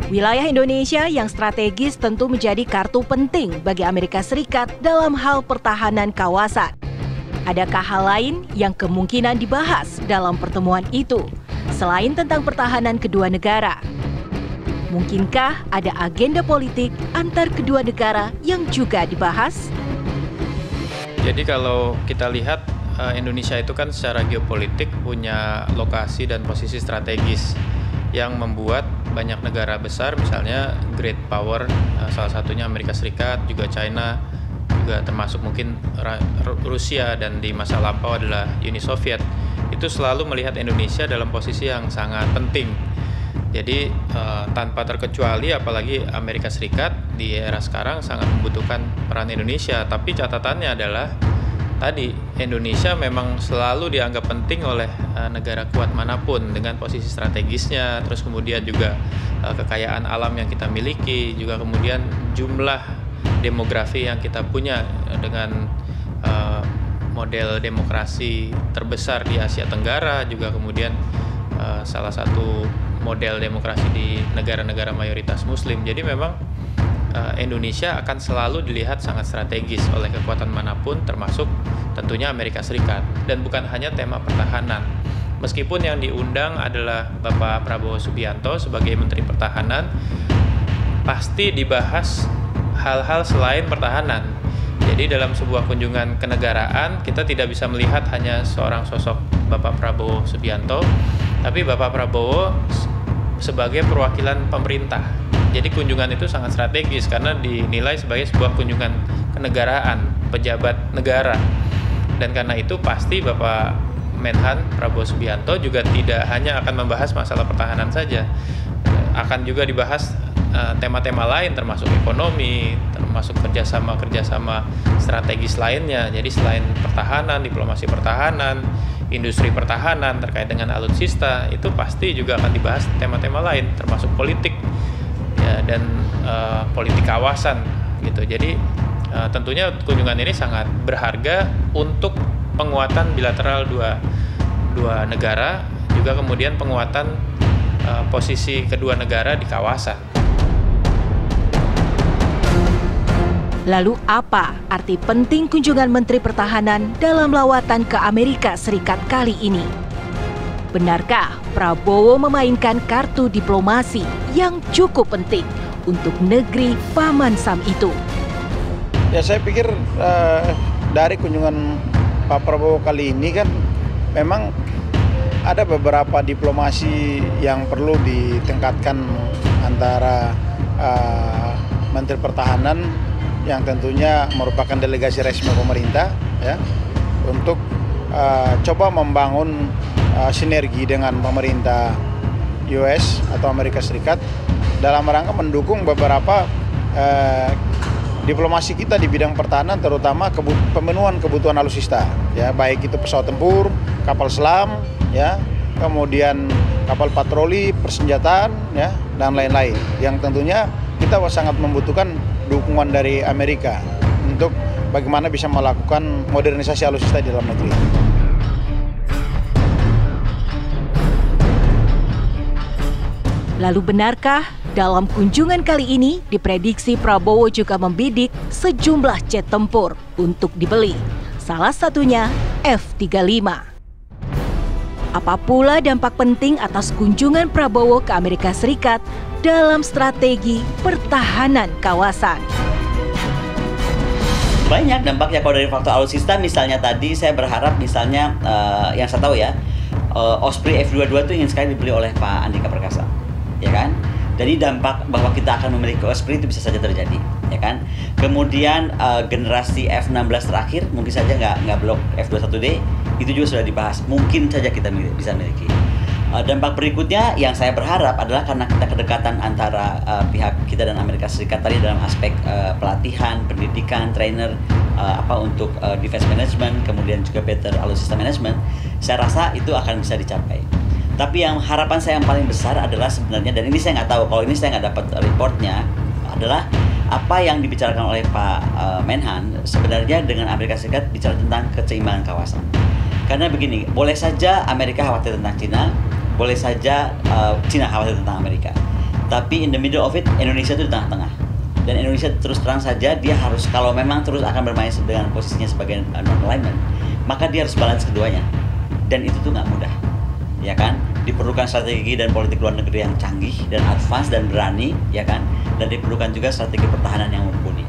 Wilayah Indonesia yang strategis tentu menjadi kartu penting bagi Amerika Serikat dalam hal pertahanan kawasan. Adakah hal lain yang kemungkinan dibahas dalam pertemuan itu, selain tentang pertahanan kedua negara? Mungkinkah ada agenda politik antar kedua negara yang juga dibahas? Jadi kalau kita lihat, Indonesia itu kan secara geopolitik punya lokasi dan posisi strategis yang membuat banyak negara besar, misalnya great power, salah satunya Amerika Serikat, juga China, juga termasuk mungkin Rusia, dan di masa lampau adalah Uni Soviet, itu selalu melihat Indonesia dalam posisi yang sangat penting. Jadi tanpa terkecuali, apalagi Amerika Serikat di era sekarang sangat membutuhkan peran Indonesia. Tapi catatannya adalah tadi, Indonesia memang selalu dianggap penting oleh negara kuat manapun dengan posisi strategisnya, terus kemudian juga kekayaan alam yang kita miliki, juga kemudian jumlah demografi yang kita punya dengan model demokrasi terbesar di Asia Tenggara, juga kemudian salah satu model demokrasi di negara-negara mayoritas Muslim. Jadi memang Indonesia akan selalu dilihat sangat strategis oleh kekuatan manapun, termasuk tentunya Amerika Serikat. Dan bukan hanya tema pertahanan. Meskipun yang diundang adalah Bapak Prabowo Subianto sebagai Menteri Pertahanan, pasti dibahas hal-hal selain pertahanan. Jadi dalam sebuah kunjungan kenegaraan, kita tidak bisa melihat hanya seorang sosok Bapak Prabowo Subianto, tapi Bapak Prabowo sebagai perwakilan pemerintah. Jadi kunjungan itu sangat strategis karena dinilai sebagai sebuah kunjungan kenegaraan pejabat negara. Dan karena itu pasti Bapak Menhan Prabowo Subianto juga tidak hanya akan membahas masalah pertahanan saja, akan juga dibahas tema-tema lain, termasuk ekonomi, termasuk kerjasama strategis lainnya. Jadi selain pertahanan, diplomasi pertahanan, industri pertahanan terkait dengan alutsista, itu pasti juga akan dibahas tema-tema lain, termasuk politik ya, dan politik kawasan gitu. Jadi tentunya kunjungan ini sangat berharga untuk penguatan bilateral dua negara, juga kemudian penguatan posisi kedua negara di kawasan. Lalu apa arti penting kunjungan Menteri Pertahanan dalam lawatan ke Amerika Serikat kali ini? Benarkah Prabowo memainkan kartu diplomasi yang cukup penting untuk negeri Paman Sam itu? Ya, saya pikir dari kunjungan Pak Prabowo kali ini kan memang ada beberapa diplomasi yang perlu ditingkatkan antara Menteri Pertahanan yang tentunya merupakan delegasi resmi pemerintah ya, untuk coba membangun sinergi dengan pemerintah US atau Amerika Serikat dalam rangka mendukung beberapa diplomasi kita di bidang pertahanan, terutama pemenuhan kebutuhan alutsista ya, baik itu pesawat tempur, kapal selam ya, kemudian kapal patroli, persenjataan ya, dan lain-lain yang tentunya kita sangat membutuhkan dukungan dari Amerika untuk bagaimana bisa melakukan modernisasi alutsista di dalam negeri. Lalu benarkah dalam kunjungan kali ini diprediksi Prabowo juga membidik sejumlah jet tempur untuk dibeli, salah satunya F-35. Apa pula dampak penting atas kunjungan Prabowo ke Amerika Serikat dalam strategi pertahanan kawasan? Banyak dampaknya kalau dari faktor alutsista. Misalnya tadi saya berharap misalnya yang saya tahu ya, Osprey F-22 itu ingin sekali dibeli oleh Pak Andika Perkasa, ya kan? Jadi dampak bahwa kita akan memiliki Osprey itu bisa saja terjadi, ya kan? Kemudian generasi F-16 terakhir mungkin saja nggak blok F-21D, itu juga sudah dibahas. Mungkin saja kita bisa miliki. Dampak berikutnya yang saya berharap adalah karena kita kedekatan antara pihak kita dan Amerika Serikat tadi dalam aspek pelatihan, pendidikan, trainer untuk defense management, kemudian juga better alutsista management, saya rasa itu akan bisa dicapai. Tapi yang harapan saya yang paling besar adalah sebenarnya, dan ini saya nggak tahu, kalau ini saya nggak dapat reportnya, adalah apa yang dibicarakan oleh Pak Menhan sebenarnya dengan Amerika Serikat bicara tentang keseimbangan kawasan. Karena begini, boleh saja Amerika khawatir tentang Cina, boleh saja Cina khawatir tentang Amerika. Tapi in the middle of it, Indonesia itu di tengah-tengah. Dan Indonesia terus terang saja, dia harus, kalau memang terus akan bermain dengan posisinya sebagai non-alignment, maka dia harus balance keduanya. Dan itu tuh nggak mudah, ya kan? Diperlukan strategi dan politik luar negeri yang canggih dan advance dan berani, ya kan? Dan diperlukan juga strategi pertahanan yang mumpuni.